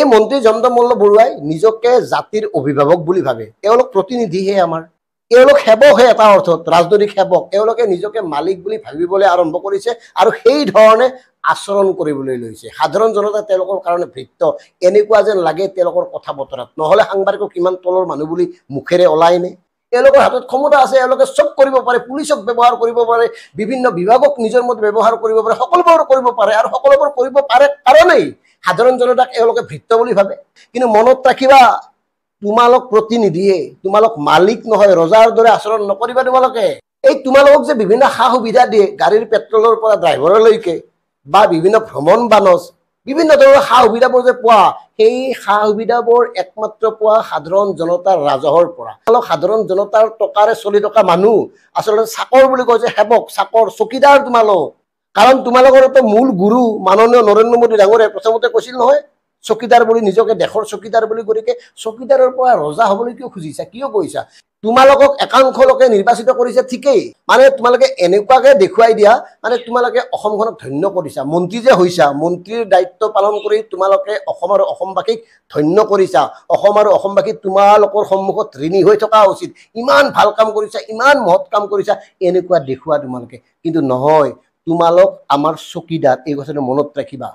এই মন্ত্ৰী জয়ন্ত বৰুৱাই নিজকে জাতিৰ অভিভাৱক বুলি ভাবে। এওঁলোক প্ৰতিনিধিহে আমাৰ, এওঁলোক সেৱকহে এটা অৰ্থত, ৰাজনৈতিক সেৱক। এওঁলোকে নিজকে মালিক বুলি ভাবিবলৈ আৰম্ভ কৰিছে আৰু সেই ধৰণে আচৰণ কৰিবলৈ লৈছে। সাধাৰণ জনতা তেওঁলোকৰ কাৰণে ভৃত্য এনেকুৱা যেন লাগে তেওঁলোকৰ কথা বতৰাত। নহ'লে সাংবাদিকক কিমান তলৰ মানুহ বুলি মুখেৰে ওলাই নে? এওঁলোকৰ হাতত ক্ষমতা আছে, এওঁলোকে চব কৰিব পাৰে, পুলিচক ব্যৱহাৰ কৰিব পাৰে, বিভিন্ন বিভাগক নিজৰ মতে ব্যৱহাৰ কৰিব পাৰে, সকলোবোৰ কৰিব পাৰে আৰু সকলোবোৰ কৰিব পাৰে কাৰণেই সাধাৰণ জনতাক এওঁলোকে ভৃত্য বুলি ভাবে। কিন্তু মনত ৰাখিবা, তোমালোক প্ৰতিনিধিয়ে, তোমালোক মালিক নহয়, ৰজাৰ দৰে আচৰণ নকৰিবা তোমালোকে। এই তোমালোকক যে বিভিন্ন সা সুবিধা দিয়ে, গাড়ীৰ পেট্ৰলৰ পৰা ড্ৰাইভাৰলৈকে বা বিভিন্ন ভ্ৰমণ বানজ, বিভিন্ন ধৰণৰ সা সুবিধাবোৰ যে পোৱা, সেই সা সুবিধাবোৰ একমাত্ৰ পোৱা সাধাৰণ জনতাৰ ৰাজহৰ পৰা। সাধাৰণ জনতাৰ টকাৰে চলি থকা মানুহ আচলতে চাকৰ বুলি কয় যে, সেৱক, চাকৰ, চকীদাৰ তোমালোক। কাৰণ তোমালোকৰতো মূল গুৰু মাননীয় নৰেন্দ্ৰ মোদী ডাঙৰে প্ৰথমতে কৈছিল নহয়, চকীদাৰ বুলি নিজকে দেশৰ চকীদাৰ বুলি, গতিকে চকীদাৰৰ পৰা ৰজা হবলৈ কিয় খুজিছা, কিয় কৈছা? তোমালোকক একাংশ লোকে নিৰ্বাচিত কৰিছে ঠিকেই, মানে তোমালোকে এনেকুৱাকে দেখুৱাই দিয়া মানে তোমালোকে অসমখনক ধন্য কৰিছা। মন্ত্ৰী যে হৈছা, মন্ত্ৰীৰ দায়িত্ব পালন কৰি তোমালোকে অসম আৰু অসমবাসীক ধন্য কৰিছা। অসম আৰু অসমবাসী তোমালোকৰ সন্মুখত ঋণী হৈ থকা উচিত। ইমান ভাল কাম কৰিছা, ইমান মহৎ কাম কৰিছা, এনেকুৱা দেখুওৱা তোমালোকে। কিন্তু নহয়, তোমালোক আমাৰ চকীদাৰ, এই কথাটো মনত ৰাখিবা।